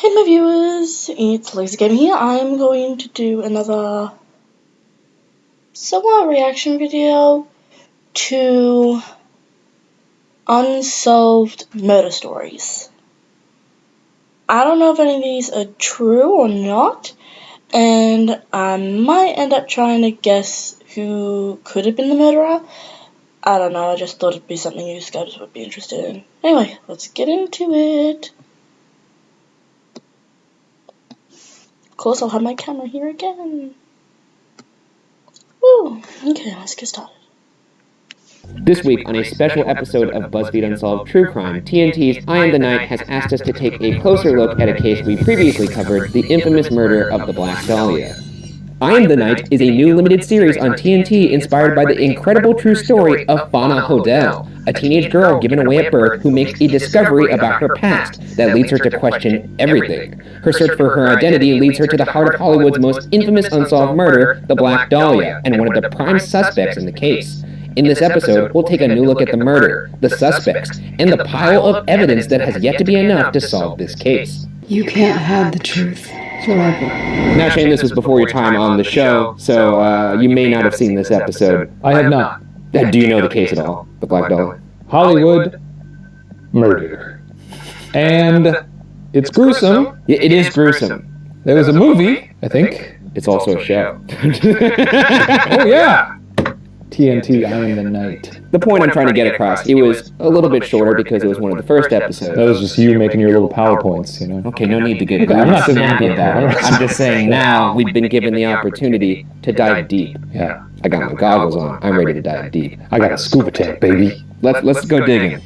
Hey my viewers, it's Lazy Game here. I'm going to do another somewhat reaction video to unsolved murder stories. I don't know if any of these are true or not, and I might end up trying to guess who could have been the murderer. I don't know, I just thought it'd be something you guys would be interested in. Anyway, let's get into it. Of course, I'll have my camera here again. Woo! Okay, let's get started. This week, on a special episode of BuzzFeed Unsolved True Crime, TNT's I Am the Night has asked us to take a closer look at a case we previously covered, the infamous murder of the Black Dahlia. I Am the Night is a new limited series on TNT inspired by the incredible true story of Fauna Hodel, a teenage girl given away at birth who makes a discovery about her past that leads her to question everything. Her search for her identity leads her to the heart of Hollywood's most infamous unsolved murder, the Black Dahlia, and one of the prime suspects in the case. In this episode, we'll take a new look at the murder, the suspects, and the pile of evidence that has yet to be enough to solve this case. You can't hide the truth forever. Now, Shane, this was before your time on the show, so you may not have seen this episode. I have not. Do you know the case at all, the Black Dahlia? Hollywood murder. And it's gruesome. It is gruesome. There was a movie, I think. It's also a show. Oh, yeah. TNT, I Am the Night. The point I'm trying to get across, it was a little bit shorter because it was one of the first episodes. That was just you making your little PowerPoints, you know. Okay, no need to get Okay, I'm not snappy saying about it. that. I'm just saying now we've been given the opportunity to dive deep. Yeah. I got my goggles on. I'm ready to dive deep. I got a scuba tank, baby. Let's go digging.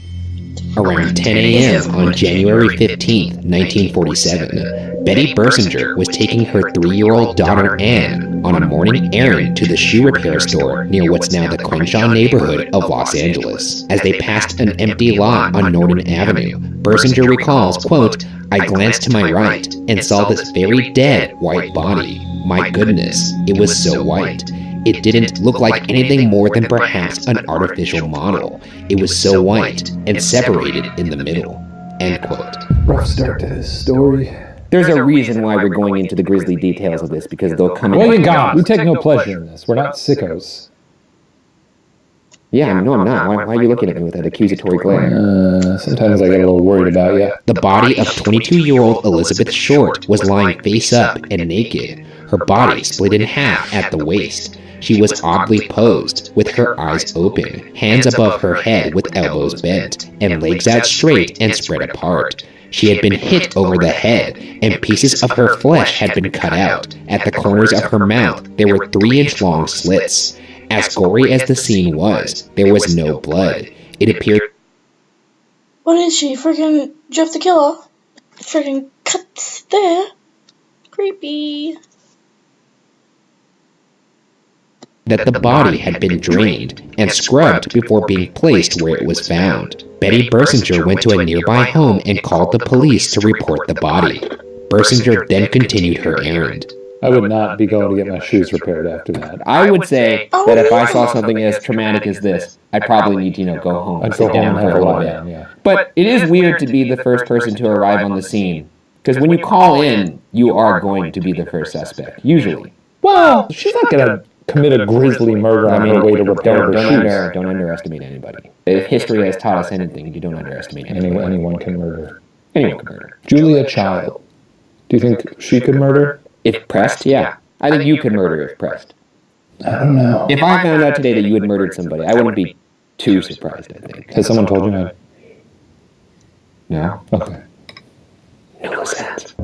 Around 10 a.m. on January 15th, 1947, Betty Bersinger was taking her 3-year-old daughter Anne on a morning errand to the shoe repair store near what's now the Crenshaw neighborhood of Los Angeles. As they passed an empty lot on Norton Avenue, Bersinger recalls, quote, "I glanced to my right and saw this very dead white body. My goodness, it was so white. It didn't look like anything more than perhaps an artificial model. It was so white and separated in the middle." End quote. Rough start to this story. There's a reason why we're going into the grisly details of this, because they'll come in. Well, you got. We take no pleasure in this. We're not sickos. Yeah, no, I'm not. Why are you looking at me with that accusatory glare? Sometimes I get a little worried about you. The body of 22-year-old Elizabeth Short was lying face up and naked, her body split in half at the waist. She was oddly posed, with her eyes open, hands above her head with elbows bent, and legs out straight and spread apart. She had been hit over the head, and pieces of her flesh had been cut out. At the corners of her mouth, there were 3-inch-long slits. As gory as the scene was, there was no blood. It appeared... What is she, freaking Jeff the Killer? Freaking cuts there. Creepy. that the body had been drained and scrubbed before being placed where it was found. Betty Bersinger went to a nearby home and called the police to report the body. Bersinger then continued her errand. I would not be going to get my shoes repaired after that. I would say that if I saw something as traumatic as this, I'd probably need to, go home and sit down for a little bit. Yeah. But it is weird to be the first person to arrive on the scene, because when you call in, you are going to be the first suspect, usually. Well, she's not going to commit a grisly murder on her way to repair her shoes. Don't underestimate anybody. If history has taught us anything, you don't underestimate anybody. Anyone can murder. Anyone can murder. Julia Child. Do you think she could murder? If pressed, yeah. I think you could murder if pressed. I don't know. If I found out today that you had murdered somebody, I wouldn't be too surprised, I think. Has someone told you that? No? Okay.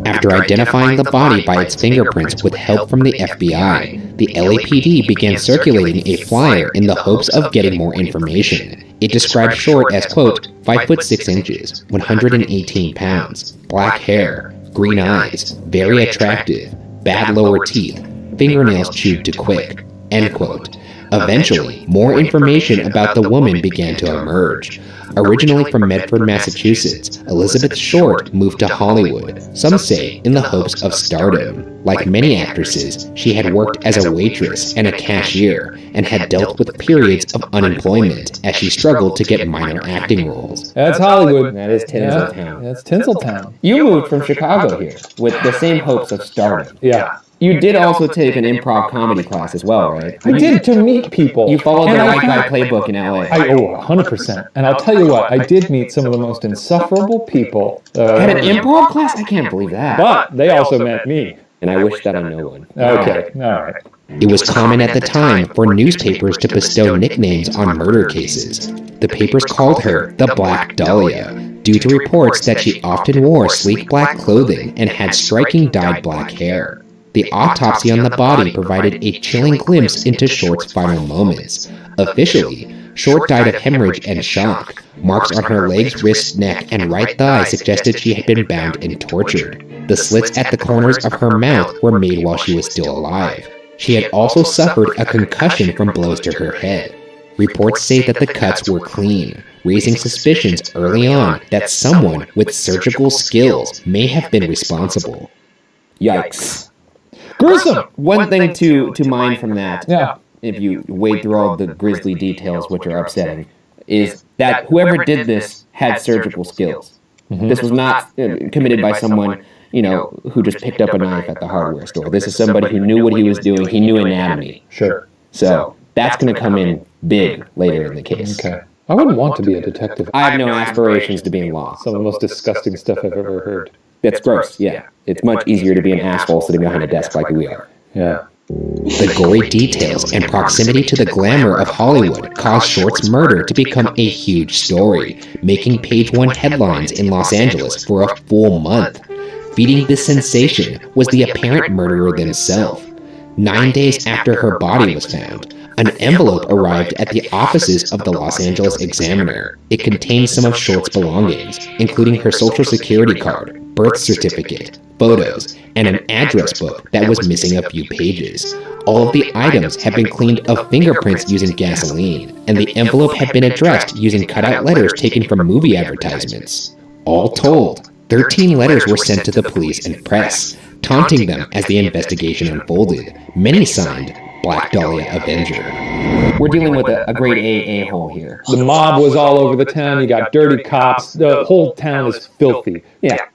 After identifying the body by its fingerprints with help from the FBI, the LAPD began circulating a flyer in the hopes of getting more information. It described Short as, quote, 5 foot 6 inches, 118 pounds, black hair, green eyes, very attractive, bad lower teeth, fingernails chewed to quick, end quote. Eventually, more information about the woman began to emerge. Originally from Medford, Massachusetts, Elizabeth Short moved to Hollywood, some say in the hopes of stardom. Like many actresses, she had worked as a waitress and a cashier, and had dealt with periods of unemployment as she struggled to get minor acting roles. That's Hollywood. That is Tinseltown. That's Tinseltown. You moved from Chicago here with the same hopes of stardom. Yeah. You did also take an improv comedy class as well, right? I did, to meet people. You followed the And I White Guy had- playbook in LA. 100%. And I'll tell you what, I did meet some of the most insufferable people. Had an improv class? I can't believe that. But they also met me. And I wish that on no one. Okay, all right. It was common at the time for newspapers to bestow nicknames on murder cases. The papers called her the Black Dahlia, due to reports that she often wore sleek black clothing and had striking dyed black hair. The autopsy on the body provided a chilling glimpse into Short's final moments. Officially, Short died of hemorrhage and shock. Marks on her legs, wrist, neck, and right thigh suggested she had been bound and tortured. The slits at the corners of her mouth were made while she was still alive. She had also suffered a concussion from blows to her head. Reports say that the cuts were clean, raising suspicions early on that someone with surgical skills may have been responsible. Yikes. Gruesome! One thing to mine from that, Yeah. if you wade through all the grisly details, which are upsetting, is that whoever did this had surgical skills. This was not committed by someone, who just picked up a knife at the hardware store. This is somebody who knew what he was doing. He knew anatomy. Sure. So that's going to come in big later in the case. Okay. I wouldn't want to be a detective. I have no aspirations to be in law. Some of the most disgusting stuff I've ever heard. That's gross, yeah. It's much easier to be an asshole sitting behind a desk like we are. Yeah. The gory details and proximity to the glamour of Hollywood caused Short's murder to become a huge story, making page one headlines in Los Angeles for a full month. Feeding this sensation was the apparent murderer themselves. 9 days after her body was found, an envelope arrived at the offices of the Los Angeles Examiner. It contained some of Short's belongings, including her social security card, birth certificate, photos, and an address book that was missing a few pages. All of the items had been cleaned of fingerprints using gasoline, and the envelope had been addressed using cutout letters taken from movie advertisements. All told, 13 letters were sent to the police and press, taunting them as the investigation unfolded, many signed Black Dahlia Avenger. We're dealing with a grade A hole here. The mob was all over the town. You got dirty cops. The whole town is filthy. Yeah.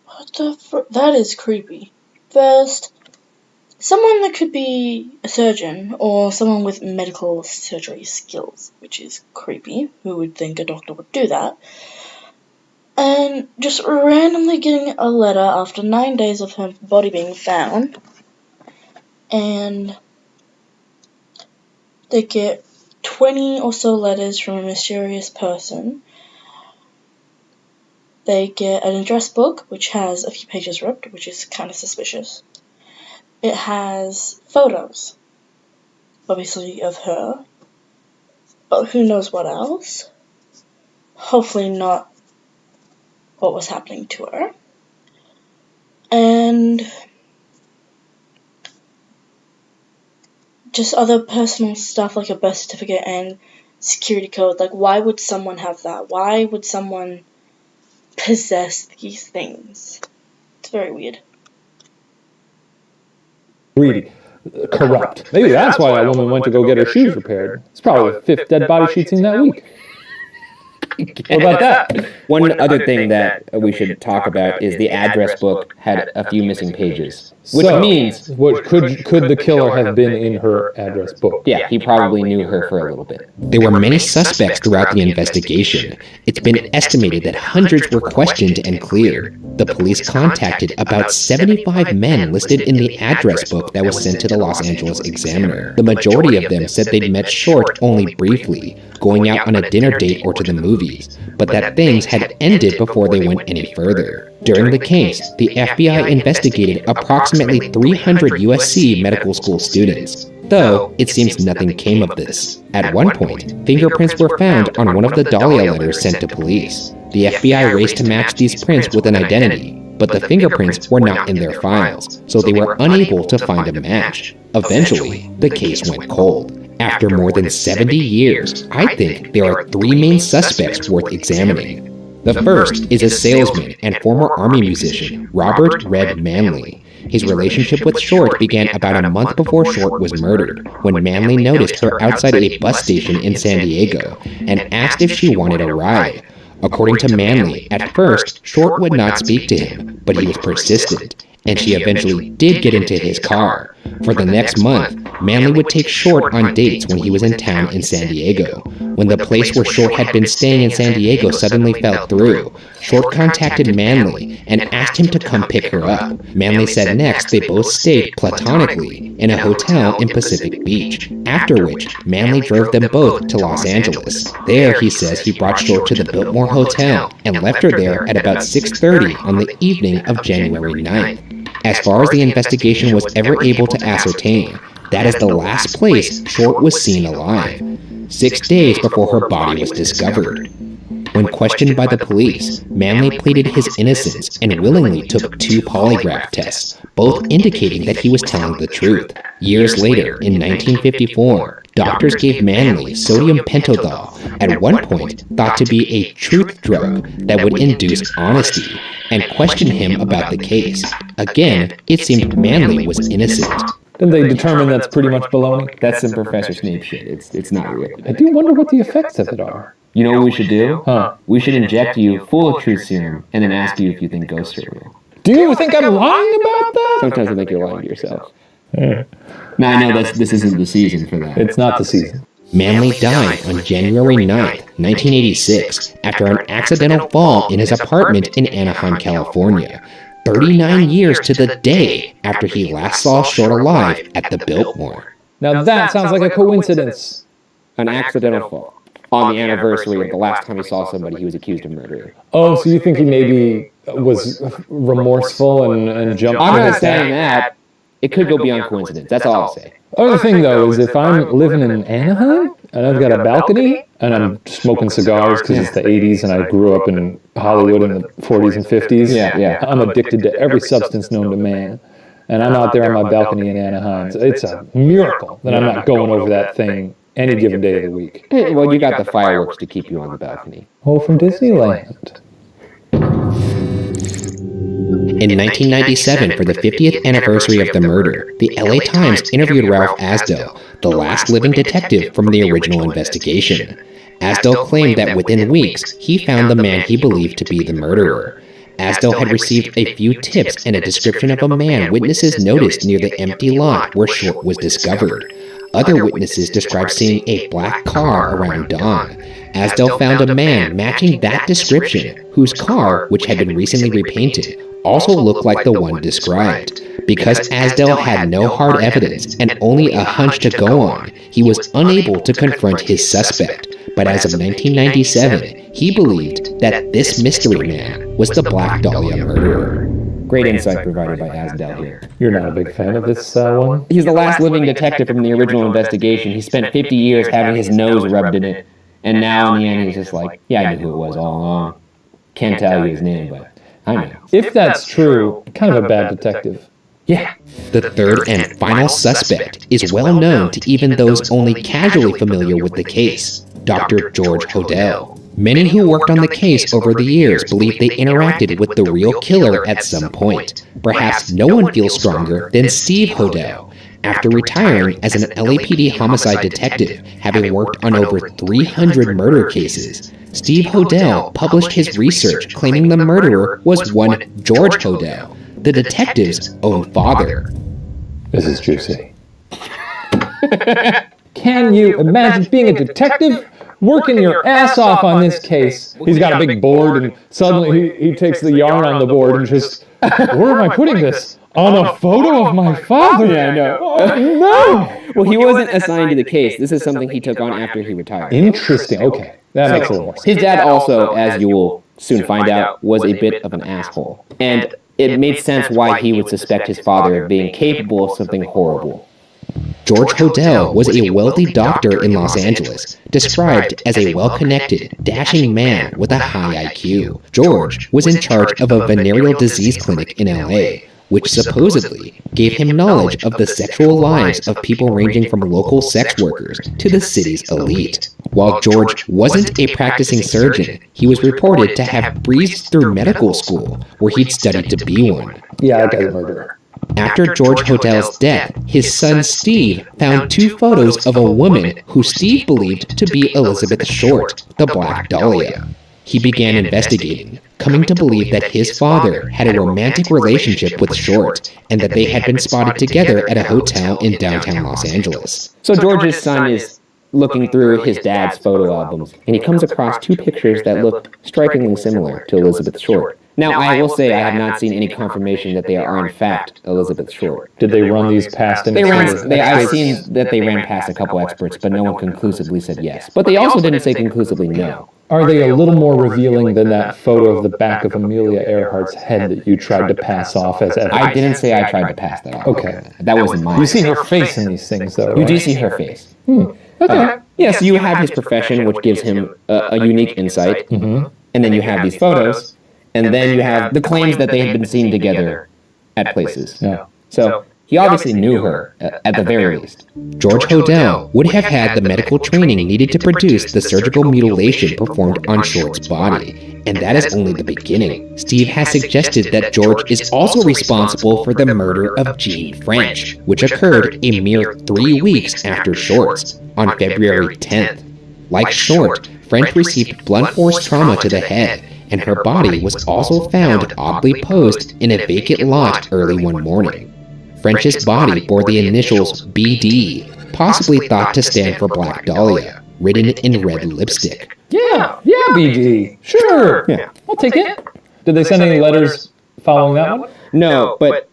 What the that is creepy. First, someone that could be a surgeon or someone with medical surgery skills, which is creepy. Who would think a doctor would do that? And just randomly getting a letter after 9 days of her body being found. And they get 20 or so letters from a mysterious person. They get an address book, which has a few pages ripped, which is kind of suspicious. It has photos, obviously, of her. But who knows what else? Hopefully not what was happening to her. And just other personal stuff like a birth certificate and security code. Like, why would someone have that? Why would someone possess these things? It's very weird. Greedy. Corrupt. Maybe that's why that woman went to go get her shoes repaired. It's probably the fifth dead body she'd seen that week. What about that? One other thing that we should talk about is the address book had a few missing pages, which means could the killer have been in her address book? yeah, he probably knew her for a little bit. There were many suspects throughout the investigation. It's been estimated that hundreds were questioned and cleared. The police contacted about 75 men listed in the address book that was sent to the Los Angeles Examiner. The majority of them said they'd met Short only briefly, going out on a dinner date or to the movies, but that things had ended before they went any further. During the case, the FBI investigated approximately 300 USC medical school students, though it seems nothing came of this. At one point, fingerprints were found on one of the Dahlia letters sent to police. The FBI raced to match these prints with an identity, but the fingerprints were not in their files, so they were unable to find a match. Eventually, the case went cold, After more than 70 years, I think there are three main suspects worth examining. The first is a salesman and former Army musician, Robert Red Manley. His relationship with Short began about a month before Short was murdered, when Manley noticed her outside a bus station in San Diego and asked if she wanted a ride. According to Manley, at first, Short would not speak to him, but he was persistent, and she eventually did get into his car. For the next month, Manley would take Short on dates when he was in town in San Diego. When the place where Short had been staying in San Diego suddenly fell through, Short contacted Manley and asked him to come pick her up. Manley said next they both stayed platonically in a hotel in Pacific Beach, after which Manley drove them both to Los Angeles. There, he says, he brought Short to the Biltmore Hotel and left her there at about 6:30 on the evening of January 9th. As far as the investigation was ever able to ascertain, that is the last place Short was seen alive, 6 days before her body was discovered. When questioned by the police, Manley pleaded his innocence and willingly took 2 polygraph tests, both indicating that he was telling the truth. Years later, in 1954, doctors gave Manley sodium pentothal, at one point thought to be a truth drug that would induce honesty, and questioned him about the case. Again, it seemed Manley was innocent. Didn't they determine that's pretty much baloney? That's some Professor Snape shit. It's not real. I do wonder what the effects of it are. You know what we should do? Huh? We should inject you full of truth serum and then ask you if you think ghosts are real. Do you think I'm lying about that? Sometimes I think you're lying to yourself. Now, I know this isn't the season for that. It's not the season. Manley died on January 9th, 1986, after an accidental fall in his apartment in Anaheim, California, 39 years to the day after he last saw Short alive at the Biltmore. Now that sounds like a coincidence. An accidental fall. On the anniversary of the last time he saw somebody he was accused of murdering. Oh, so you think he maybe was remorseful and jumped I'm to not his saying death? that. It could go beyond coincidence. That's all I'll say. Other thing, though, is if I'm living in Anaheim and I've got a balcony and I'm smoking cigars because it's the 80s and I grew up in Hollywood in the 40s and 50s, Yeah. I'm addicted to every substance known to man. And I'm out there on my balcony in Anaheim. So it's a miracle that I'm not going over that thing any given day of the week. Hey, well, you got the fireworks to keep you on the balcony. Oh, from Disneyland. In 1997, for the 50th anniversary of the murder, the LA Times interviewed Ralph Asdell, the last living detective from the original investigation. Asdell claimed that within weeks, he found the man he believed to be the murderer. Asdell had received a few tips and a description of a man witnesses noticed near the empty lot where Short was discovered. Other witnesses described seeing a black car around dawn. Asdell found a man matching that description, whose car, which had been recently repainted, also looked like the one described. Because Asdell had no hard evidence and only a hunch to go on, he was unable to confront his suspect. But as of 1997, he believed that this mystery man was the Black Dahlia murderer. Great insight provided by Asdell here. You're not a big fan of this one? He's the last living detective from the original investigation. He spent 50 years having his nose rubbed in it, and now in the end he's just like, yeah, I knew who it was all along. Can't tell you his name, but I know. If that's true, kind of a bad detective. Yeah. The third and final suspect is well known to even those only casually familiar with the case, Dr. George Hodel. Many who worked on the case over the years believe they interacted with the real killer at some point. Perhaps no one feels stronger than Steve Hodel. After retiring as an LAPD homicide detective, having worked on over 300 murder cases, Steve Hodel published his research claiming the murderer was one George Hodel, the detective's own father. This is juicy. Can you imagine being a detective? Working your ass off on this case. He's got a big board and suddenly he takes the yarn on the board and just, where am I putting this? On a photo of my father? Yeah, I know. Oh, no! Well, he wasn't assigned to the case. This is something he took on after he retired. Interesting. Okay. That makes a little more sense. His dad also, as you will soon find out, was a bit of an asshole. And it made sense why he would suspect his father of being capable of something horrible. George Hodel was a wealthy doctor in Los Angeles, described as a well-connected, dashing man with a high IQ. George was in charge of a venereal disease clinic in LA. which supposedly gave him knowledge of the sexual lives of people ranging from local sex workers to the city's elite. While George wasn't a practicing surgeon, he was reported to have breezed through medical school, where he'd studied to be one. Yeah, that guy's a murderer. After George Hodell's death, his son Steve found 2 photos of a woman who Steve believed to be Elizabeth Short, the Black Dahlia. He began investigating, coming to believe that his father had a romantic relationship with Short and that they had been spotted together at a hotel in downtown Los Angeles. So George's son is looking through his dad's photo albums, and he comes across 2 pictures that look strikingly similar to Elizabeth Short. Now, I will say I have not seen any confirmation that they are in fact Elizabeth Short. Did they run these past any I've seen that they ran past a couple experts, but no one conclusively said yes. But they also didn't say conclusively no. Are they a little more revealing than that photo of the back of Amelia Earhart's head that you tried to pass off as evidence? I didn't say I tried to pass that off. Okay. That wasn't mine. You see her face in these things, though, right? You do see her face. Okay. Yes, you have his profession, which gives him a unique insight. And then you have these photos. And then you have the claims that they had been seen together at places. Yeah. So he obviously knew her, at the very least. George Hodell would have had the medical training needed to produce the surgical mutilation performed on Short's body, and that is only the beginning. Steve has suggested that George is also responsible for the murder of Jean French, which occurred a mere 3 weeks after Short's, on February 10th. Like Short, French received blunt force trauma to the head, and her body was also found oddly posed in a vacant lot early one morning. French's body bore the initials BD, possibly thought to stand for Black Dahlia, written in red lipstick. Yeah, BG. Sure. Yeah. I'll take it. Did they send any letters following that one? No, but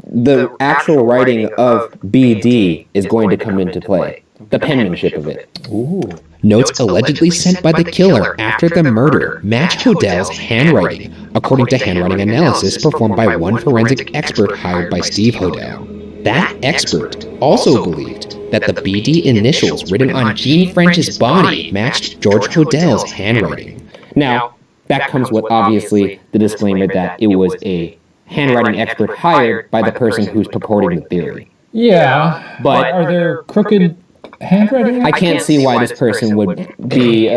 the actual writing of BD is going to come into play. The penmanship of it. Ooh. Notes allegedly sent by the killer after the murder match Hodell's handwriting, according to handwriting analysis performed by one forensic expert hired by Steve Hodell. That expert also believed that the BD initials written on Jean French's body matched George Hodell's handwriting. Now, that comes with obviously the disclaimer that it was a handwriting expert hired by the person who's purporting the theory. Yeah, But are there crooked handwriting? I can't see why this person would be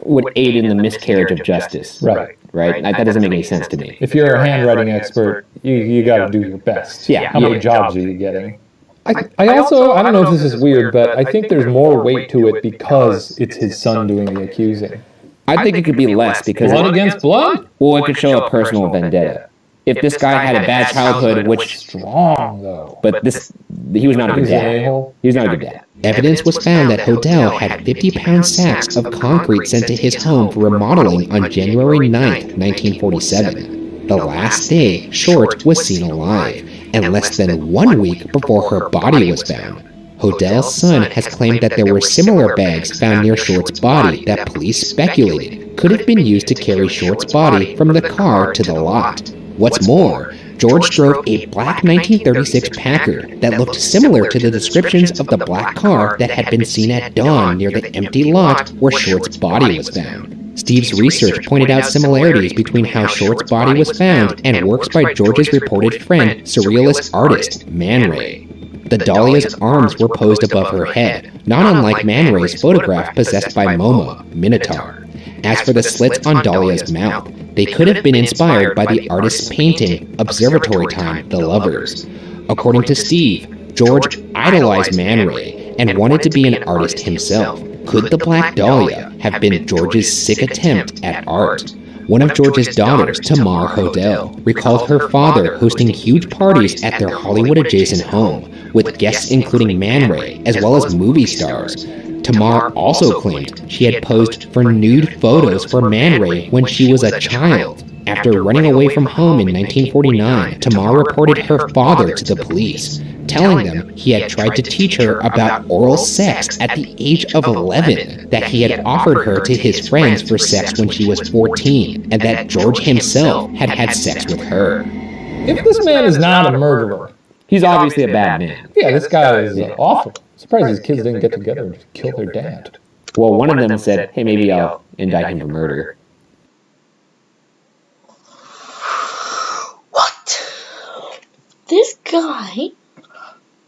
would aid in the miscarriage of justice. Right. That doesn't make any sense to me. If you're a handwriting expert, you got to do your best. Yeah. How many jobs are you getting? I also, I don't know if this is weird, but I think there's more weight to it because it's his son doing the accusing. I think it could be less because Blood against blood? well, it could show a personal vendetta. If this guy had a bad childhood, which Strong, though. but he was not a good He's an dad. a-hole. He was not a good dad. Evidence was found that Hodell had 50-pound sacks of concrete sent to his home for remodeling on January 9th, 1947. The last day Short was seen alive, and less than 1 week before her body was found. Hodell's son has claimed that there were similar bags found near Short's body that police speculated could have been used to carry Short's body from the car to the lot. What's more, George drove a black 1936 Packard that looked similar to the descriptions of the black car that had been seen at dawn near the empty lot where Short's body was found. Steve's research pointed out similarities between how Short's body was found and works by George's reported friend, surrealist artist Man Ray. The Dahlia's arms were posed above her head, not unlike Man Ray's photograph possessed by Momo, Minotaur. As for the slits on Dahlia's mouth, they could have been inspired by the artist's painting, Observatory Time, The Lovers. According to Steve, George idolized Man Ray and wanted to be an artist himself. Could the Black Dahlia have been George's sick attempt at art? One of George's daughters, Tamar Hodell, recalled her father hosting huge parties at their Hollywood-adjacent home, with guests including Man Ray, as well as movie stars. Tamar also claimed she had posed for nude photos for Man Ray when she was a child. After running away from home in 1949, Tamar reported her father to the police, telling them he had tried to teach her about oral sex at the age of 11, that he had offered her to his friends for sex when she was 14, and that George himself had had sex with her. If this man is not a murderer, He's obviously a bad man. yeah, this guy is awful. Surprised his kids didn't get together and just kill their dad. Well, one of them said, hey, maybe I'll indict him for murder. What guy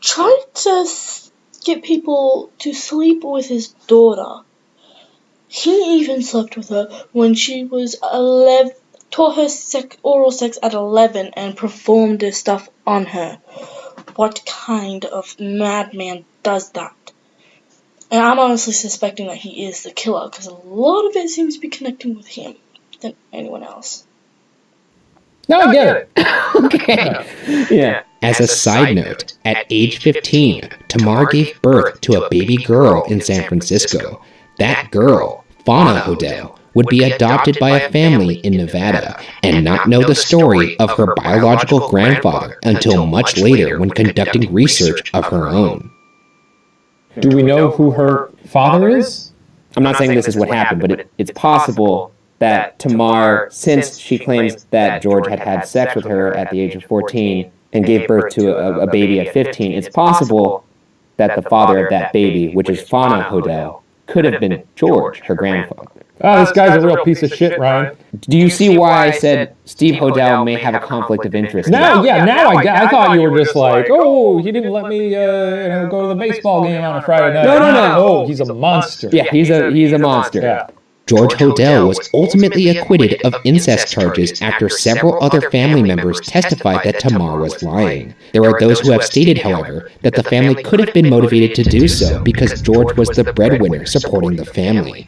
tried to get people to sleep with his daughter. He even slept with her when she was 11, taught her oral sex at 11 and performed this stuff on her. What kind of madman does that? And I'm honestly suspecting that he is the killer, because a lot of it seems to be connecting with him than anyone else. Now I get it. Okay. Yeah. As a side note, at age 15, Tamar gave birth to a baby girl in San Francisco. That girl, Fauna Hodel, would be adopted by a family in Nevada and not know the story of her biological grandfather until much later when conducting research of her own. Do we know who her father is? I'm not saying this is what happened, but it's possible that Tamar, since she claims that George had had sex with her at the age of 14 and gave birth to a baby at 15, it's possible that the father of that baby, which is Fauna Hodel, could have been George, her grandfather. Oh, this guy's a real piece of shit, Ryan. Do you see why I said Steve Hodel may have a conflict of interest? Now I thought you were just like, oh, he didn't let me go to the baseball game on a Friday night. No. Oh, he's a monster. Yeah, he's a monster. Yeah. George Hodel was ultimately acquitted of incest charges after several other family members testified that Tamar was lying. There are those who have stated, however, that the family could have been motivated to do so because George was the breadwinner supporting the family.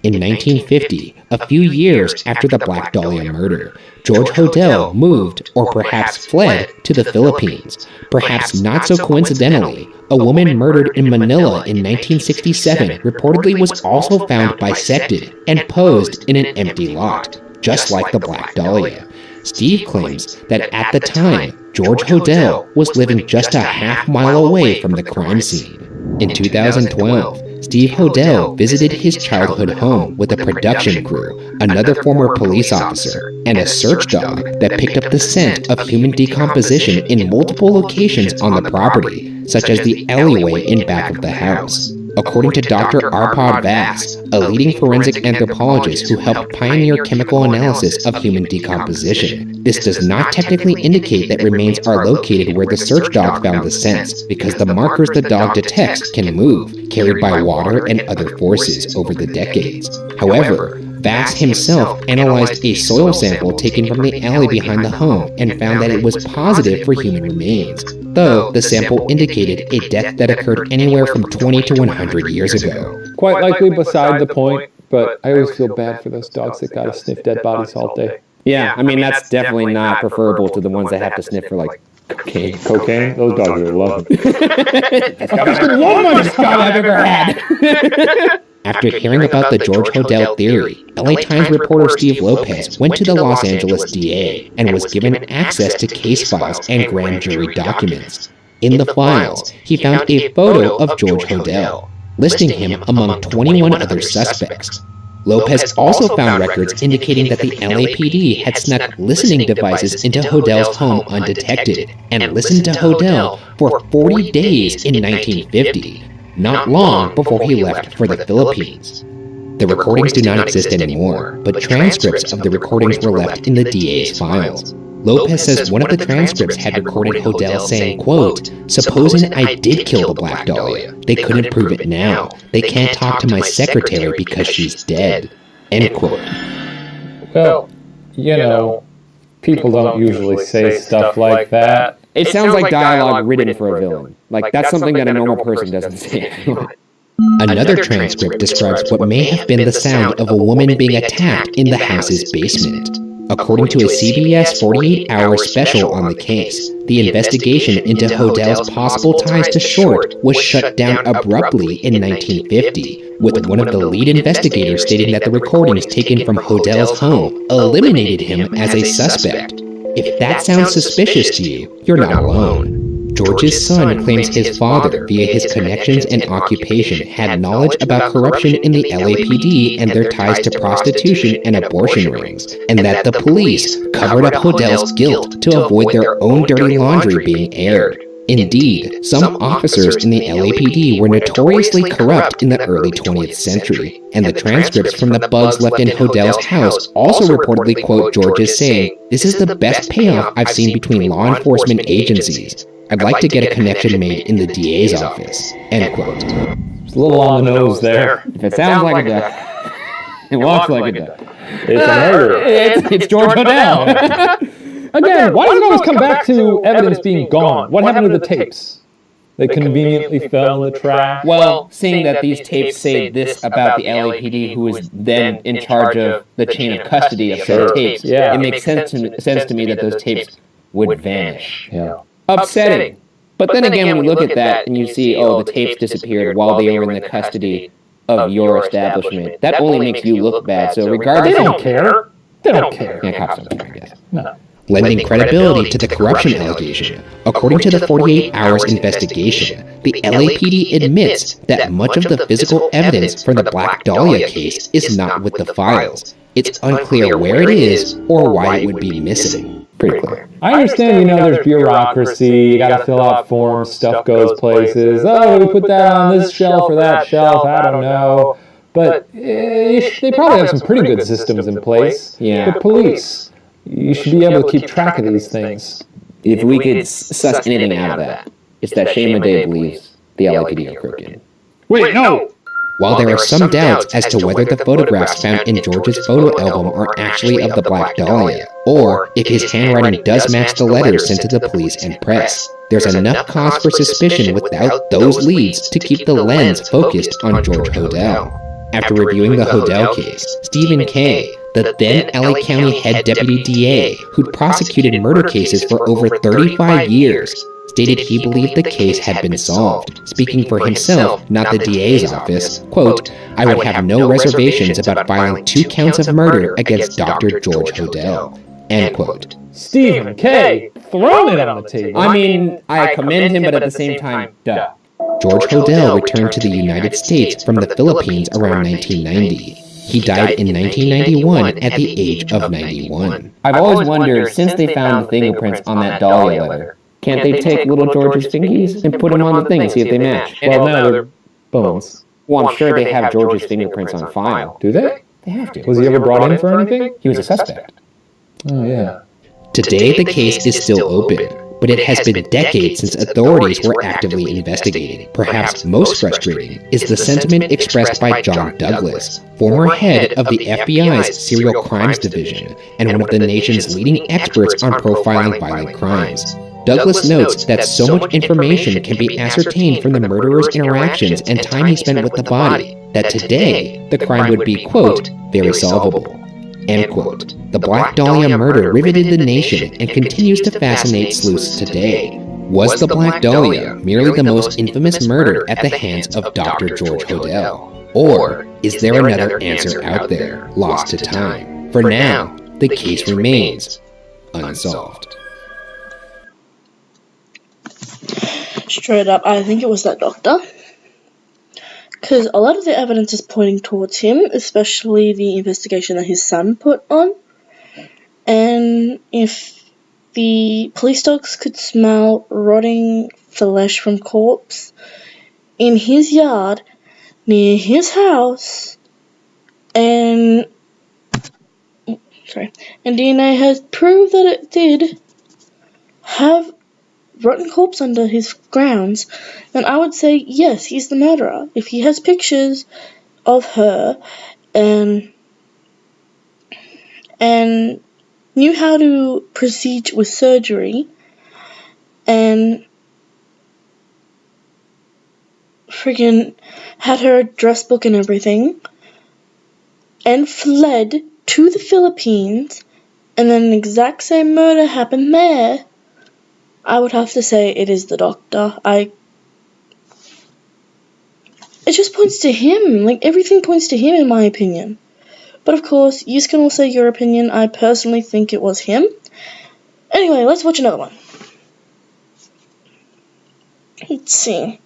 In 1950, a few years after the Black Dahlia murder, George Hodel moved, or perhaps fled, to the Philippines. Perhaps not so coincidentally, a woman murdered in Manila in 1967 reportedly was also found bisected and posed in an empty lot, just like the Black Dahlia. Steve claims that at the time, George Hodel was living just a half-mile away from the crime scene. In 2012, Steve Hodel visited his childhood home with a production crew, another former police officer, and a search dog that picked up the scent of human decomposition in multiple locations on the property, such as the alleyway in back of the house. According to Dr. Arpad Vass, a leading forensic anthropologist who helped pioneer chemical analysis of human decomposition, this does not technically indicate that remains are located where the search dog found the scents, because the markers the dog detects can move, carried by water and other forces over the decades. However, Vass himself analyzed a soil sample taken from the alley behind the home and found that it was positive for human remains, though the sample indicated a death that occurred anywhere from 20 to 100 years ago. Quite likely beside the point, but I always feel bad for those dogs that gotta sniff dead bodies all day. Yeah, I mean, that's definitely not preferable to the ones that have to sniff for, like, cocaine. Cocaine? Those dogs are loving it. That's the longest dog I've ever had. After hearing about the George Hodel theory, LA Times reporter Steve Lopez went to the Los Angeles DA and was given access to case files and grand jury documents. In the files, he found a photo of George Hodel, listing him among 21 other suspects. Lopez also found records indicating that the LAPD had snuck listening devices into Hodel's home undetected and listened to Hodel for 40 days in 1950. Not long before he left for the Philippines. The recordings do not exist anymore, but transcripts of the recordings were left in the DA's files. Lopez says one of the transcripts had recorded Hodel saying, quote, "Supposing I did kill the Black Dahlia, they couldn't prove it now. They can't talk to my secretary because she's dead." End quote. Well, people don't usually say stuff like that. It sounds like dialogue written for a villain. Like, that's something that a normal person doesn't say. Another transcript describes what may have been the sound of a woman being attacked in the house's basement. According to a CBS 48-hour special on the case, the investigation into Hodel's possible ties to Short was shut down abruptly in 1950, with one of the lead investigators stating that the recordings taken from Hodel's home eliminated him as a suspect. If that sounds suspicious to you, you're not alone. George's son claims his father, via his connections and occupation, had knowledge about corruption in the LAPD and their ties to prostitution and abortion rings, and that the police covered up Hodel's guilt to avoid their own dirty laundry being aired. Indeed, some officers in the LAPD were notoriously corrupt in the early 20th century, and the transcripts from the bugs left in Hodel's house also reportedly quote George as saying, "This is the best payoff I've seen between law enforcement agencies." I'd like to get a connection made in the DA's office, end quote. It's a little on the nose there. If it sounds like a duck, it walks like a duck. It's a murder. It's George Hodel. Again, why does it always come back to evidence being gone? What happened to the tapes? They conveniently fell in the trash. Well, seeing that these tapes say this about the LAPD, who is then in charge of the chain of custody of said tapes, it makes sense to me that those tapes would vanish. Yeah. Upsetting. But then again, when you look at that and you see, the tapes disappeared while they were in the custody of your establishment, that only makes you look bad. So regardless, They don't care. They don't care. Yeah, cops don't care, I guess. No. Lending credibility to the corruption allegation, according to the 48 Hours investigation, the LAPD admits that much of the physical evidence from the Black Dahlia case is not with the files. It's unclear where it is or why it would be missing. Pretty clear. I understand, there's bureaucracy, you gotta fill out forms, stuff goes places. Oh, we put that on this shelf or that shelf, I don't know. But they probably have some pretty good systems in place. Yeah. The police. You should be able to keep track of these things. If we could suss anything out of that, it's that Shane Madej believes the LAPD are crooked. Wait, no! While there are some doubts as to whether the photographs found in George's photo album are actually of the Black Dahlia, or if his handwriting does match the letters sent to the police and press, there's enough cause for suspicion without those leads to keep the lens focused on George Hodel. After reviewing the Hodel case, Stephen Kay, the then LA County head deputy DA, who'd prosecuted murder cases for over 35 years, stated he believed the case had been solved. Speaking for himself, not the DA's office, quote, "I would have no reservations about filing 2 counts of murder against Dr. George Hodel," end quote. Stephen Kay, throwing it on the table. I mean, I commend him, but at the same time, duh. George Hodel returned to the United States from the Philippines around 1990. He died in 1991 at the age of 91. I've always wondered, since they found the fingerprints on that Dahlia letter, can't they take little George's fingies and put them on the thing and see if they match? Well, now they're bones. Well, I'm sure they have George's fingerprints on file. Do they? They have to. Was he ever brought in for anything? He was a suspect. Oh, yeah. Today, the case is still open, but it has been decades since authorities were actively investigating. Perhaps most frustrating is the sentiment expressed by John Douglas, former head of the FBI's Serial Crimes Division and one of the nation's leading experts on profiling violent crimes. Douglas notes that so much information can be ascertained from the murderer's interactions and time he spent with the body, that today, the crime would be, quote, very solvable. End quote. The Black Dahlia murder riveted the nation and continues to fascinate sleuths today. Was the Black Dahlia merely the most infamous murder at the hands of Dr. George Hodel? Or is there another answer out there, lost to time? For now, the case remains unsolved. Straight up, I think it was that doctor. Because a lot of the evidence is pointing towards him, especially the investigation that his son put on. And if the police dogs could smell rotting flesh from corpse in his yard, near his house, and DNA has proved that it did have rotten corpse under his grounds, then I would say yes, he's the murderer. If he has pictures of her and knew how to proceed with surgery and friggin' had her address book and everything and fled to the Philippines and then an exact same murder happened there, I would have to say it is the doctor. It just points to him. Like, everything points to him, in my opinion. But of course, you can all say your opinion. I personally think it was him. Anyway, let's watch another one. Let's see.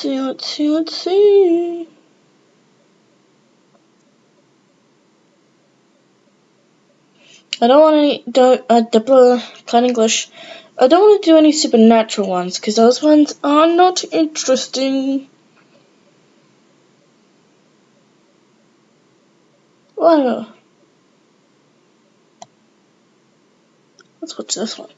Let's see. I don't want any, plain English. I don't want to do any supernatural ones, because those ones are not interesting. Well, Let's watch this one.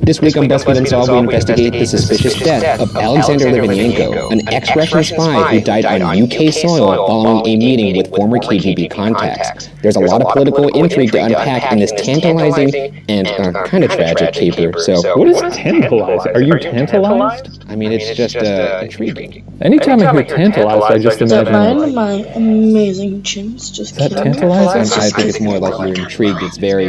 This week on BuzzFeed Unsolved, we investigate the suspicious death of Alexander Litvinenko, an ex-Russian spy who died on UK soil following a meeting with former KGB contacts. There's a lot of political intrigue to unpack in this tantalizing and kind of tragic caper, so... What is tantalizing? Are you tantalized? I mean, it's just intriguing. Anytime I hear tantalized, I just imagine... My amazing gyms just Is that tantalizing? I think it's more like you're intrigued. It's very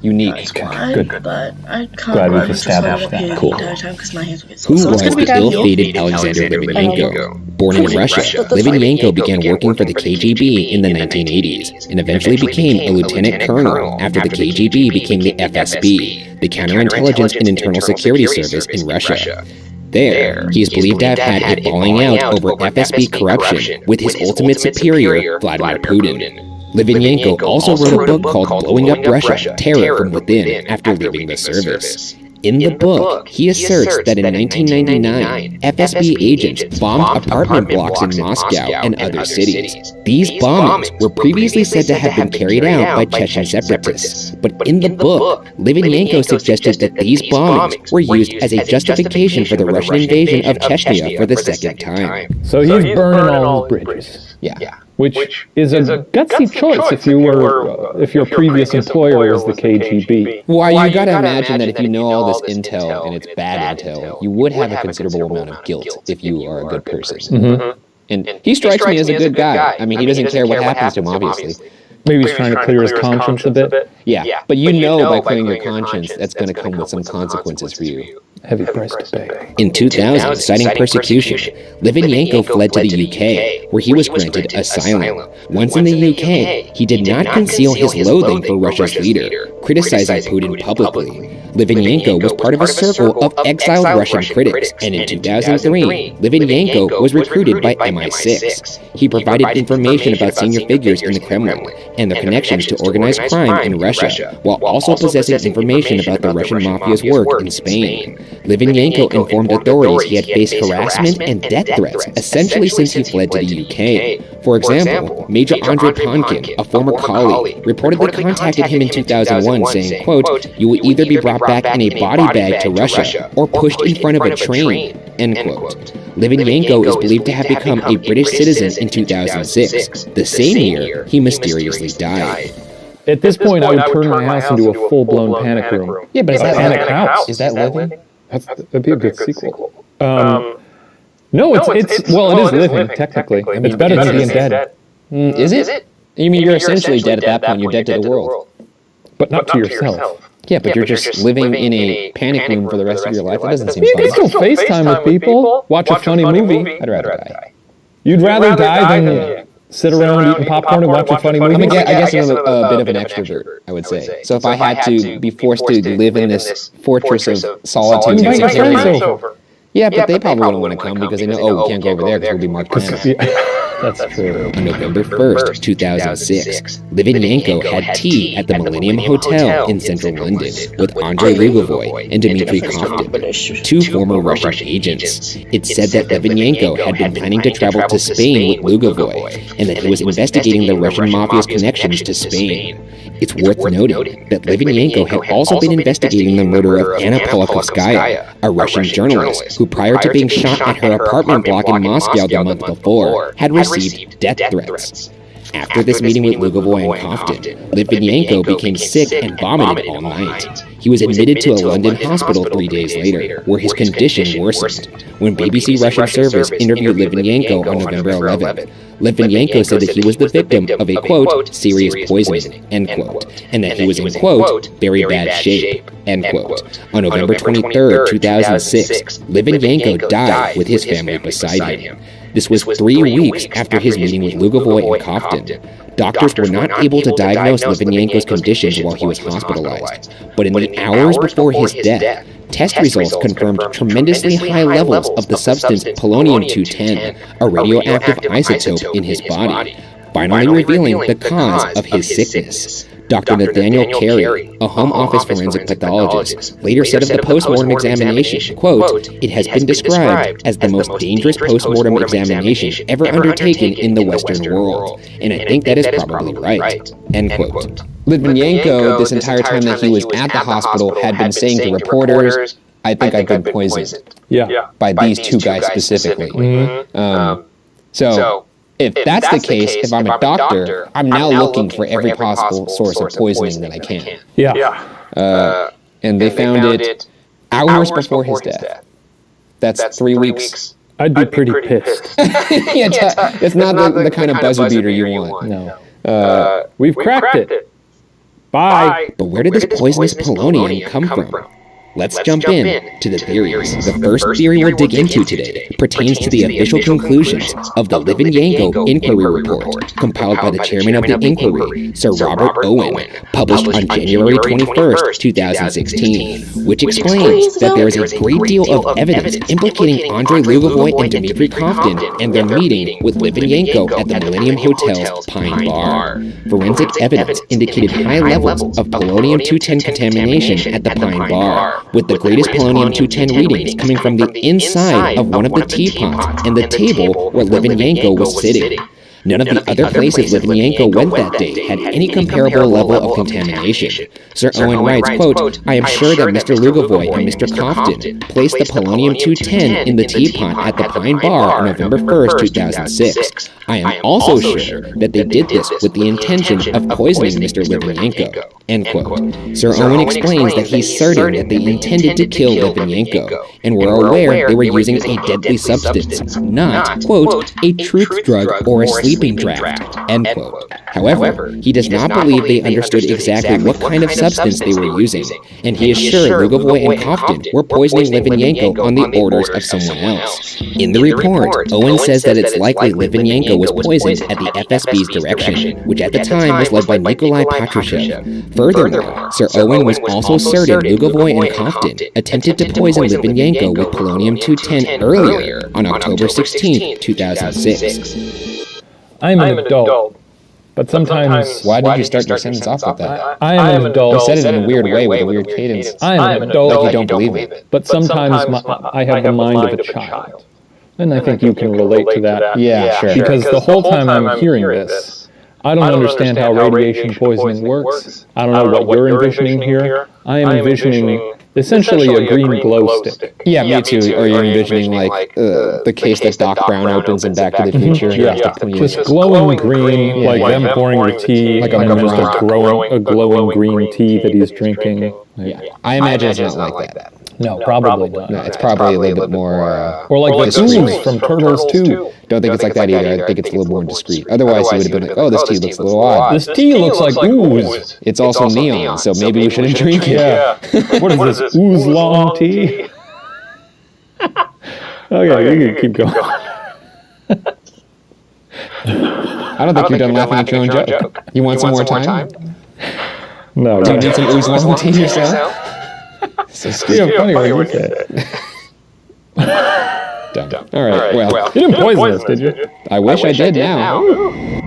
unique. Good. But I can't. Glad we established that. Cool. Who was the ill-fated Alexander Litvinenko? Born in Russia, Litvinenko began working for the KGB in the 1980s and eventually became a lieutenant colonel after the KGB became the FSB, the Counterintelligence and Internal Security Service in Russia. There, he is believed to have had a falling out over FSB corruption with his ultimate superior, Vladimir Putin. Litvinenko also wrote a book called Blowing Up Russia, Terror from Within, after leaving the service. In the book, he asserts that in 1999, FSB agents bombed apartment blocks in Moscow and other cities. These bombings were previously said to have been carried out by Chechen separatists, but in the book, Litvinenko suggested that these bombings were used as a justification for the Russian invasion of Chechnya for the second time. So he's burning all his bridges. Yeah. Which is a gutsy choice if your previous employer was the KGB. Well, you gotta imagine that if you know all this intel and it's bad intel, you would have a considerable amount of guilt if you are a good person. Mm-hmm. And he strikes me as a good guy. I mean, he doesn't care what happens to him, obviously. Maybe he's trying to clear his conscience a bit. Yeah, but you know by clearing your conscience, that's going to come with some consequences for you. Heavy price to pay. In 2000, citing persecution, Litvinenko fled to the UK, where he was granted asylum. Once in the UK, he did not conceal his loathing for Russia's leader, criticizing Putin publicly. Litvinenko was part of a circle of exiled Russian critics, and in 2003, Litvinenko was recruited by MI6. He provided information about senior figures in the Kremlin and their connections to organized crime in Russia, while also possessing information about the Russian mafia's work in Spain. Litvinenko informed authorities he had faced harassment and death threats essentially since he fled to the UK. For example, Major Andrei Pankin, a former colleague, reportedly contacted him in 2001 saying, quote, "You will either be brought back in a body bag to Russia or pushed in front of a train," end quote. Litvinenko is believed to have become a British citizen in 2006, the same year he mysteriously died. At this point, I would turn my house into a full-blown panic room. Yeah, but is that Panic House? Is that living? That'd be a good sequel. No, it is living, technically. It's better than being dead. Is it? You mean you're essentially dead at that point, you're dead to the world. But not to yourself. Yeah, but you're just living in a panic room for the rest of your life. That doesn't seem You fun. can still FaceTime with people, watch a funny movie. I'd rather die. You'd rather die than sit around eating popcorn and watch a funny movie? I guess I'm a bit of an extrovert, I would say. So if I had to be forced to live in this fortress of solitude Invite and your friends security... over. Yeah, but they probably wouldn't want to come because they know, we can't go over there because we'll be marked down. That's true. On November 1st, 2006, Litvinenko had tea at the Millennium Hotel in central London with Andrei Lugovoy and Dmitry Kovtun, two former Russian agents. It's said that Litvinenko had been planning to travel to Spain with Lugovoy and that he was investigating the Russian mafia's connections to Spain. It's worth noting that Litvinenko had also been investigating the murder of Anna Politkovskaya, a Russian journalist who, prior to being shot at her apartment block in Moscow the month before, had received death threats. After this meeting with Lugovoy and Kovtun, Litvinenko became sick and vomited all night. He was admitted to a London hospital 3 days later, where his condition worsened. When BBC Russian service interviewed Litvinenko on November 11th, Litvinenko said that he was the victim of a, quote, serious poisoning, end quote, and that he was in, quote, very bad shape, end quote. On November 23rd, 2006, Litvinenko died with his family beside him. This was 3 weeks after his meeting with Lugovoy and Kovtun. Doctors were not able to diagnose Litvinenko's conditions while he was hospitalized, but in the hours before his death, test results confirmed tremendously high levels of the substance polonium-210, a radioactive isotope in his body, finally revealing the cause of his sickness. Dr. Nathaniel Carey, a home office forensic pathologist, later said of the post-mortem examination, quote, "It has been described as the most dangerous post-mortem examination ever undertaken in the Western world, and I think that is probably right," end quote. Litvinenko, this entire time that he was at the hospital, had been saying to reporters, "I think I've been poisoned." Yeah. By these two guys specifically. So, if that's the case, if I'm a doctor, I'm now looking for every possible source of poisoning that I can. Yeah. And they found it hours before his death. That's 3 weeks. I'd be pretty pissed. Yeah, it's not the kind of buzzer beater you want. No. We've cracked it. Bye. But where did this poisonous polonium come from? Let's jump in to the theories. The first theory we'll dig into today pertains to the official conclusions of the Litvinenko Inquiry Report, compiled by the chairman of the inquiry, Sir Robert Owen, published on January 21st, 2016, which explains that there is a great deal of evidence implicating Andrei Lugovoy and Dmitry Koftin and their meeting with Litvinenko at the Millennium Hotel's Pine Bar. Forensic evidence indicated high levels of polonium-210 contamination at the Pine Bar, with the greatest polonium-210 readings coming from the inside of one of the teapots and the table where Litvinenko was sitting. None of the other places Litvinenko went that day had any comparable level of contamination. Sir Owen writes, quote, "I am sure that Mr. Lugovoy and Mr. Koftin placed the polonium-210 in the teapot at the Pine Bar on November 1st, 2006. I am also sure that they did this with the intention of poisoning Mr. Litvinenko," end quote. Sir Owen explains that he's certain that they intended to kill Litvinenko and were aware they were using a deadly substance, not, quote, "a truth drug or a sleeping draft," end quote. However, he does not believe they understood exactly what kind of substance they were using, and he is sure Lugovoy and Koftin were poisoning Litvinenko on the orders of someone else. In the report, Owen says that it's likely Litvinenko was poisoned at the FSB's direction, which at the time was led by Nikolai Patrushev. Furthermore, Sir Owen was also certain Lugovoy and Koftin attempted to poison Litvinenko with polonium-210 earlier on October 16, 2006. I'm an adult. But sometimes... Why did you start your sentence off with that? I am an adult. You said it in a weird way with a weird cadence. I am an adult. Like you don't believe it. But sometimes I have the mind of a child. And I think you can relate to that. Yeah, sure. Because the whole time I'm hearing this, I don't understand how radiation poisoning works. I don't know what you're envisioning here. I am envisioning essentially a green glow stick. Yeah, me too. Or you're envisioning like the case that Doc Brown opens in Back to the Future. Yeah, just glowing green, like them pouring the tea, like a and just mirage. a glowing green tea that he's drinking. Yeah, I imagine it's not like that. No, probably not. No, it's probably a little bit more... Or like the ooze from Turtles 2. Don't think it's like that either. I think it's a little more discreet. Otherwise, you would have been like, oh, this tea looks a little odd. This tea looks like ooze. It's also neon, so maybe we shouldn't drink it. Yeah. What is this, ooze long tea? Okay, you can keep going. I don't think you're done laughing at your own joke. You want some more time? No. Do you need some ooze long tea yourself? So stupid. Yeah, funny when you say it. Dumb. All right, well. You didn't poison us, did you? I wish I did now.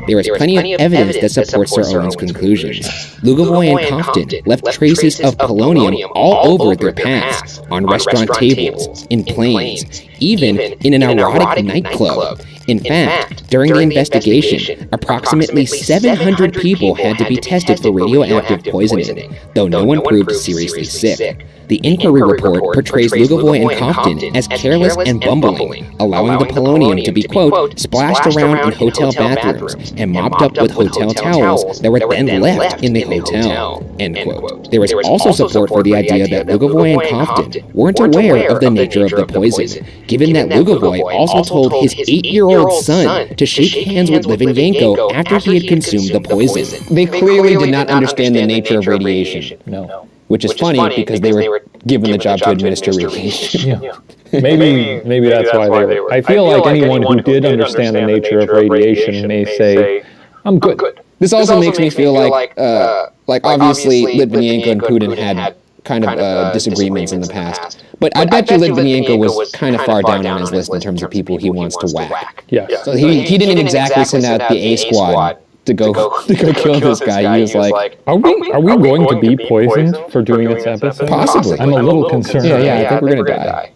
There is plenty of evidence that supports Sir Owen's conclusions. Lugovoy and Koftin left traces of polonium all over their paths, on restaurant tables, in planes, even in an erotic nightclub. In fact, during the investigation, approximately 700 people had to be tested for radioactive poisoning, though no one proved seriously sick. The inquiry report portrays Lugovoy and Koftin as careless and bumbling, allowing the polonium to be, quote, splashed around in hotel bathrooms and mopped up with hotel towels that were then left in the hotel, end quote. There is also support for the idea that Lugovoy and Koftin weren't aware of the nature of the poison, given that Lugovoy also told his 8-year-old son to shake hands with Litvinenko after he had consumed the poison. They clearly did not understand the nature of radiation. No. Which is funny because they were given the job to administer radiation. Yeah. Maybe that's why they were. I feel like anyone who did understand the nature of radiation may say, I'm good. This also makes me feel like obviously Litvinenko and Putin had kind of disagreements in the past. But I bet you Litvinenko was kind of far down on his list in terms of people he wants to whack. Yes. So he didn't exactly send out the A squad to go kill this guy. He was like, Are we going to be poisoned for doing this episode? Possibly. I'm a little concerned. Yeah, I think we're gonna die.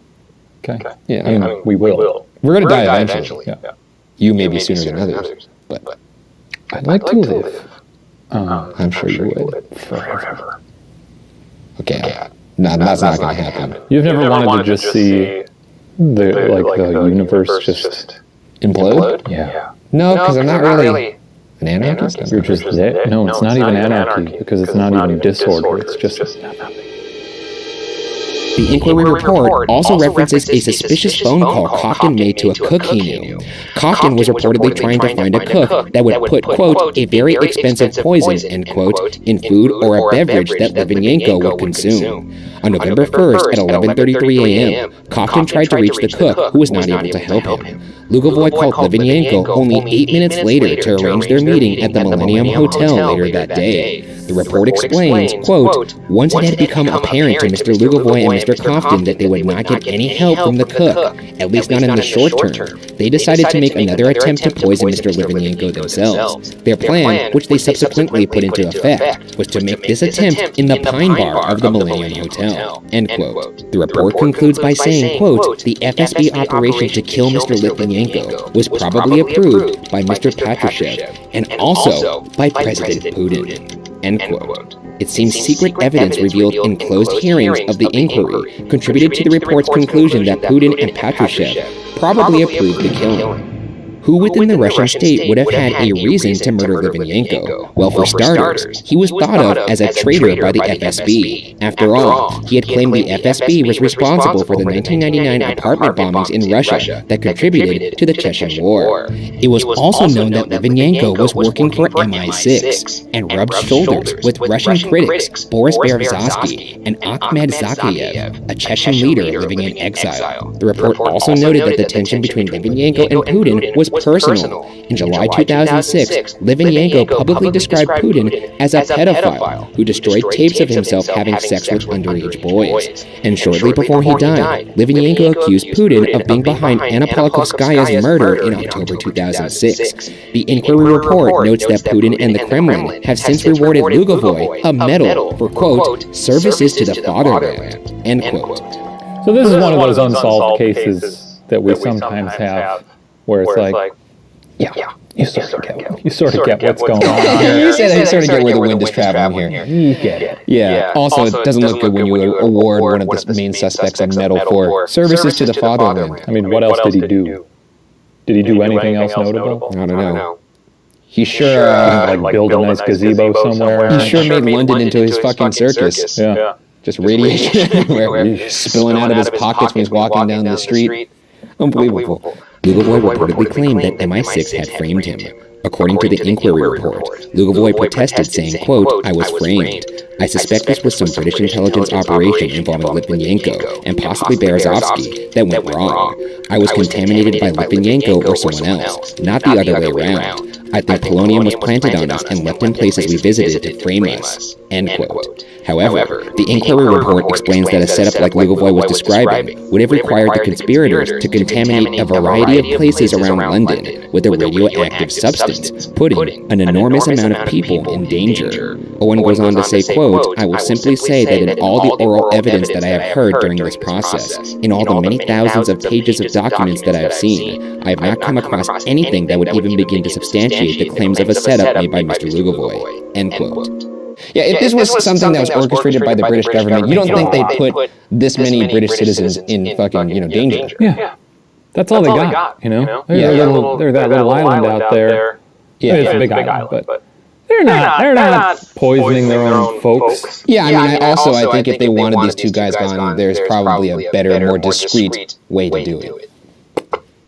Okay. Yeah, I mean, we will. we're gonna die eventually. Yeah. You maybe sooner than others, but I'd like to live. I'm sure you would. Forever. Okay, no, that's not gonna happen. You've never wanted to just see the universe just Implode? yeah. No, because I'm not really an anarchist. You're just there. No, it's not even anarchy because it's not even disorder. It's just The inquiry report also references a suspicious phone call Cofton made to a cook he knew. Cofton was reportedly trying to find a cook that would put, quote, a very expensive poison, end quote, in food or a beverage that Litvinenko would consume. On November 1st at 11:33 a.m., Cofton tried to reach the cook, who was not able to help him. Lugovoy called Litvinenko only 8 minutes later to arrange their meeting at the Millennium Hotel later that day. The report explains, quote, once it had become apparent to Mr. Lugovoy and Mr. Cofton that they would not get any help from the cook, at least not in the short term, they decided to make another attempt to poison Mr. Litvinenko themselves. Their plan, which they subsequently put into effect, was to make this attempt in the Pine Bar of the Millennium Hotel, end quote. The report concludes by saying, quote, the FSB operation to kill Mr. Litvinenko was probably approved by Mr. Patrushev and also by President Putin, end quote. It seems secret evidence revealed in closed hearings of the inquiry contributed to the report's conclusion that Putin and Patrushev probably approved the killing. Who within the Russian state would have had a reason to murder Litvinenko? Well, for starters, he was thought of as a traitor by the FSB. After all, he had claimed the FSB was responsible for the 1999 apartment bombings in Russia that contributed to the Chechen War. It was also known that Litvinenko was working for MI6 and rubbed shoulders with Russian critics Boris Berezovsky and Akhmed Zakhaev, a Chechen leader living in exile. The report also noted that the tension between Litvinenko and Putin was personal. In July 2006, Litvinenko publicly described Putin as a pedophile who destroyed tapes of himself having sex with underage boys. And shortly before he died, Litvinenko accused Putin of being behind Anna Politkovskaya's murder in October 2006. The inquiry report notes that Putin and the Kremlin have since rewarded Lugovoy a medal for, quote, services to the fatherland, end quote. So this is one of those unsolved cases that we sometimes have where it's like, yeah, you sort of get what's going on here. You said I sort of get where the wind is traveling here. You get it. Yeah. Also, it doesn't look good when you award one of the main suspects a medal for services to the fatherland. I mean, what else did he do? Did he do anything else notable? I don't know. He sure, like build a nice gazebo somewhere. He sure made London into his fucking circus. Yeah. Just radiation everywhere, spilling out of his pockets when he's walking down the street. Unbelievable. Lugovoy reportedly claimed that MI6 had framed him. According to the inquiry report, Lugovoy protested, saying, quote, I was framed. I suspect this was some British intelligence operation involving Litvinenko and possibly Berezovsky that went wrong. I was contaminated by Litvinenko or someone else, not the other way around. I think polonium was planted on us and left in place as we visited to frame us, end quote. However, the inquiry report explains that a setup like Lugovoy was describing would have required the conspirators to contaminate a variety of places around London with a radioactive substance, putting an enormous amount of people in danger. Owen goes on to say, quote, I will simply say that in all the oral evidence that I have heard during this process, in all the many thousands of pages of documents that I have seen, I have not come across anything that would even begin to substantiate the claims of a setup made by Mr. Lugovoy, end quote. Yeah, if this was something that was orchestrated by the British government, you don't think they'd put this many British citizens in fucking, danger. Yeah. That's all they got, They're that little island out there. Yeah, it's a big island, but they're not poisoning their own folks. Yeah, I think if they wanted these two guys gone, there's probably a better, more discreet way to do it.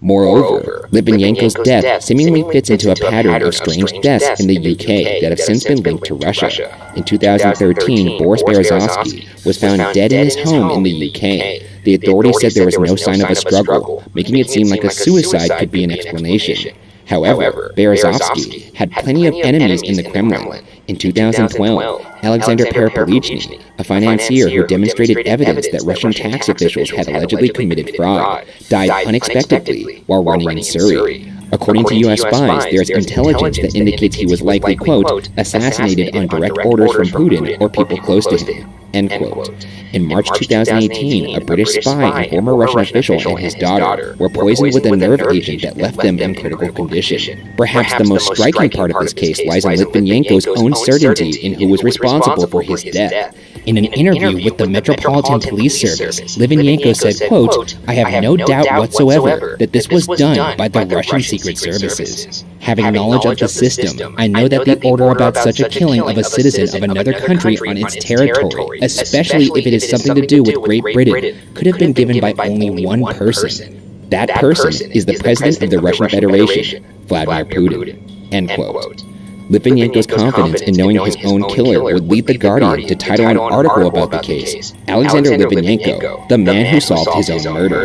Moreover, Litvinenko's death seemingly fits into a pattern of strange deaths in the UK that have since been linked to Russia. In 2013, Boris Berezovsky was found dead in his home in the UK. The authorities said there was no sign of a struggle, making it seem like a suicide could be an explanation. However, Berezovsky had plenty of enemies in the Kremlin. In 2012, Alexander Peripolichny, a financier who demonstrated evidence that Russian tax officials had allegedly committed fraud, died unexpectedly while running in Surrey. According to U.S. spies, there is intelligence that indicates he was likely, quote, assassinated on direct orders from Putin or people close to him, end quote. In March 2018, a British spy and former Russian official and his daughter were poisoned with a nerve agent that left them in critical condition. Perhaps the most striking part of this case lies in Litvinenko's own certainty in who was responsible for his death. In an interview with the Metropolitan Police Service, Litvinenko said, quote, I have no doubt whatsoever that this was done by the Russian Secret Services. Having knowledge of the system, I know that the order about such a killing of a citizen of another country on its territory, especially if it is something to do with Great Britain, could have been given by only one person. That person is the President of the Russian Federation, Vladimir Putin, end quote. Litvinenko's confidence in knowing his own killer would lead The Guardian to title an article about the case, Alexander Litvinenko, the man who solved his own murder.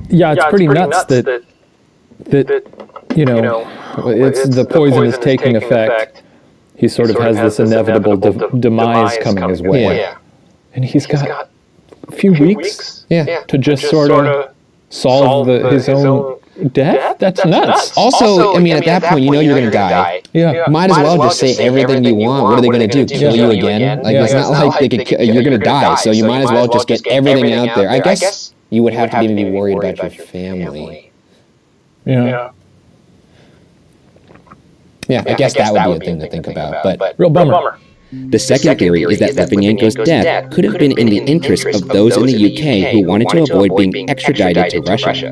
Yeah, it's pretty nuts that you know, it's the poison is taking effect. He sort of has this inevitable demise coming his way. And he's got a few weeks to just sort of solve his own death? That's nuts. Also, I mean, at that point, you know you're going to die. Yeah. Might as well just say everything you want. What are they going to do? Kill you again? Like, it's not like they could you're going to die, so you might as well just get everything out there. I guess you would have to even be worried about your family. Yeah. Yeah, I guess that would be a thing to think about, but Real bummer. the second theory is that Litvinenko's death could have been in the interest of those in the UK who wanted to avoid being extradited to Russia.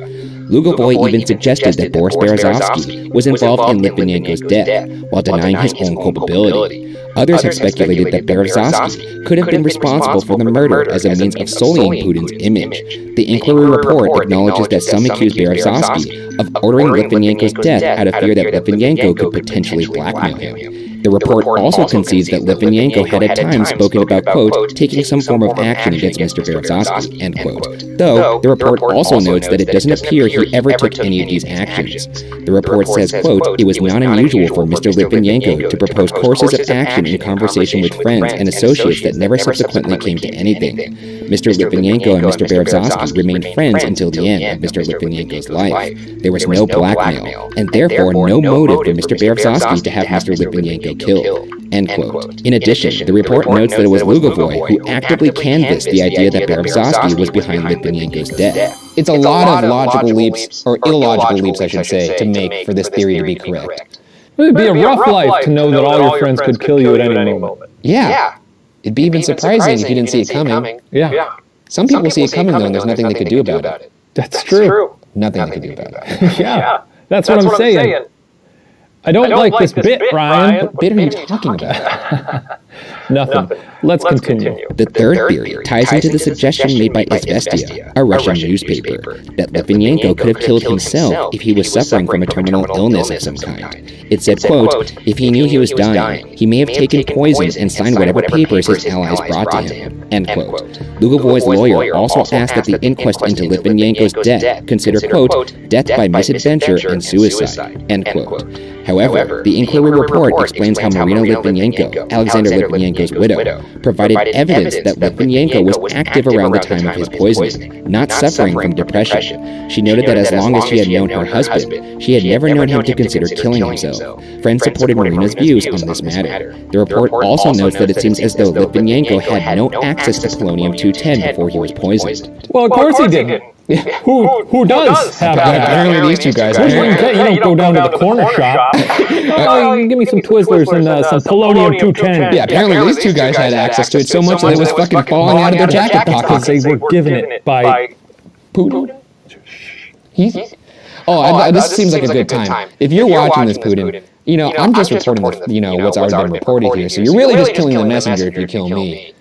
Lugovoy even suggested that Boris Berezovsky was involved in Litvinenko's death, while denying his own culpability. Others have speculated that Berezovsky could have been responsible for the murder as a means of sullying Putin's image. The Inquiry report acknowledges that some accuse Berezovsky of ordering Litvinenko's death out of fear that Litvinenko could potentially blackmail him. The report also concedes that Litvinenko had at times spoken about, quote, taking some form of action against Mr. Berezovsky, end quote. Though, the report also notes that it doesn't appear he ever took any of these actions. The report says, quote, it was not unusual for Mr. Litvinenko to propose courses of action in conversation with friends and associates that never subsequently came to anything. Mr. Litvinenko and Mr. Berezovsky remained friends until the end of Mr. Litvinenko's life. There was no blackmail, and therefore no motive for Mr. Berezovsky to have Mr. Litvinenko killed, end quote. In addition, the report notes that it was Lugovoy who actively canvassed the idea that Berezovsky was behind Litvinenko's death. It's a lot of logical leaps, or illogical leaps, I should say, to make for this theory to be correct. It would be a rough life to know that all your friends could kill you at any moment. Yeah. It'd be even surprising if you didn't see it coming. Yeah. Some people see it coming, though, and there's nothing they could do about it. That's true. Nothing they could do about it. Yeah. That's what I'm saying. I don't like this bit, Ryan. What bit are you talking about? Nothing. Let's continue. The third theory ties into the suggestion made by Izvestia, a Russian newspaper, that Litvinenko could have killed himself if he was suffering from a terminal illness of some kind. It said, quote, if he knew he was dying, he may have taken poison and signed whatever papers his allies brought to him, end quote. Lugovoy's lawyer also asked that the inquest into Litvinenko's death consider, quote, death by misadventure and suicide, end quote. However, the Inquiry report explains how Marina Litvinenko, Alexander Litvinenko's widow, provided evidence that Litvinenko was active around the time of his poisoning, not suffering from depression. She noted that as long as she had known her husband, she had never known him to consider killing himself. Friends supported Marina's views on this matter. The report also notes that it seems as though Litvinenko had no access to polonium-210 before he was poisoned. Well, of course he didn't. Who does have that? Apparently these two guys. You don't go down to the corner shop. Give me some Twizzlers and some polonium-210. Yeah, apparently these two guys had access to it so much that it was fucking falling out of their jacket pockets. They were given it by Putin. This seems like a good time. If you're watching this, Putin, I'm just reporting what's already been reported here. So you're really just killing the messenger if you kill me.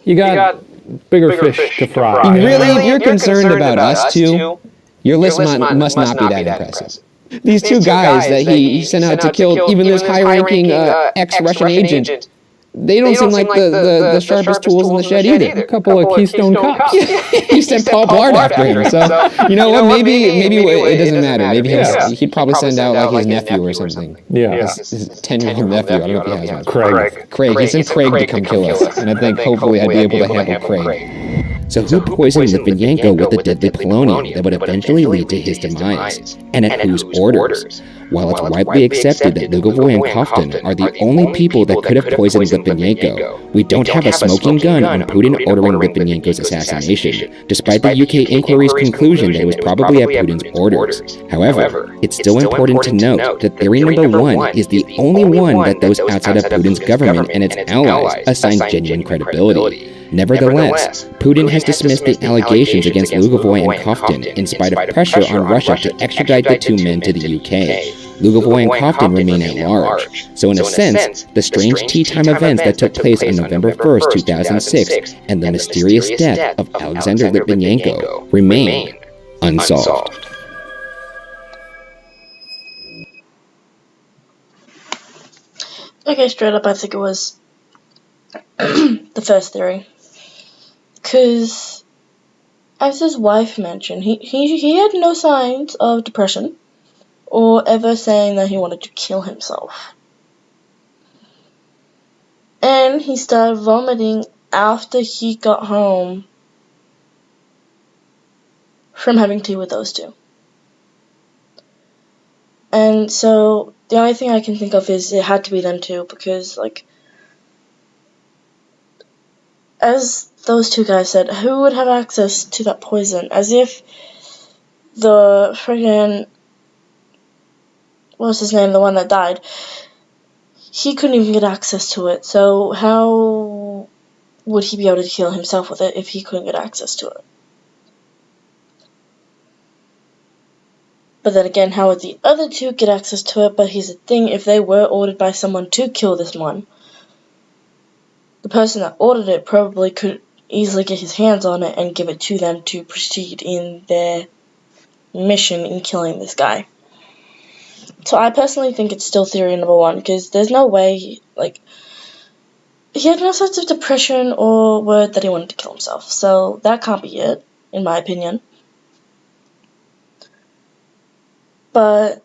You got bigger fish to fry. Really, if you're concerned about us two, your list must not be that impressive. These two guys that he sent out to kill even this high-ranking ex-Russian agent, they don't seem like the sharpest tools in the shed either. A couple of Keystone Cops. He said Paul Blart after him. So you know what? Maybe it doesn't matter. Maybe he'd probably send out like his nephew or something. Yeah. His 10-year-old nephew. I don't know if he has one. Craig. He sent Craig to come kill us, and I think hopefully I'd be able to handle Craig. So who poisoned Litvinenko with the deadly polonium that would eventually lead to his demise? And at whose orders? While it's widely accepted that Lugovoy and Koftin are the only people that could have poisoned Litvinenko, we don't have a smoking gun on Putin ordering Litvinenko's assassination, despite the UK inquiry's conclusion that it was probably at Putin's orders. However, it's still important to note that theory number 1 is the only one that those outside of Putin's government and its allies assign genuine credibility. Nevertheless, Putin has dismissed the allegations against Lugovoy and Koftin in spite of pressure on Russia to extradite the two men to the UK. Lugovoy and Koftin remain at large, so in a sense, the strange tea time events that took place on November 1st, 2006, and the mysterious death of Alexander Litvinenko remain unsolved. Okay, straight up, I think it was the first theory. Because, as his wife mentioned, he had no signs of depression or ever saying that he wanted to kill himself. And he started vomiting after he got home from having tea with those two. And so, the only thing I can think of is it had to be them two, because, like, as those two guys said, who would have access to that poison? As if the friggin', what was his name, the one that died, he couldn't even get access to it, so how would he be able to heal himself with it if he couldn't get access to it? But then again, how would the other two get access to it? But here's the thing, if they were ordered by someone to kill this one, the person that ordered it probably could easily get his hands on it and give it to them to proceed in their mission in killing this guy. So I personally think it's still theory number 1, because there's no way, like, he had no sense of depression or word that he wanted to kill himself, so that can't be it, in my opinion. But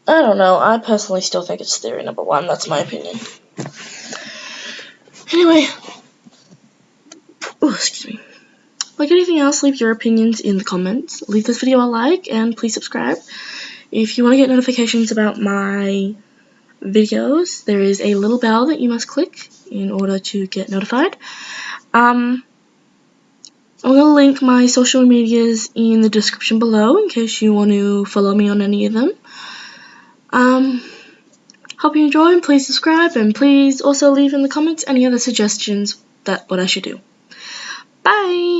I don't know, I personally still think it's theory number 1, that's my opinion. Anyway, excuse me. Like anything else, leave your opinions in the comments. Leave this video a like, and please subscribe. If you want to get notifications about my videos, there is a little bell that you must click in order to get notified. I'm going to link my social medias in the description below in case you want to follow me on any of them. Hope you enjoy, and please subscribe, and please also leave in the comments any other suggestions that what I should do. Bye!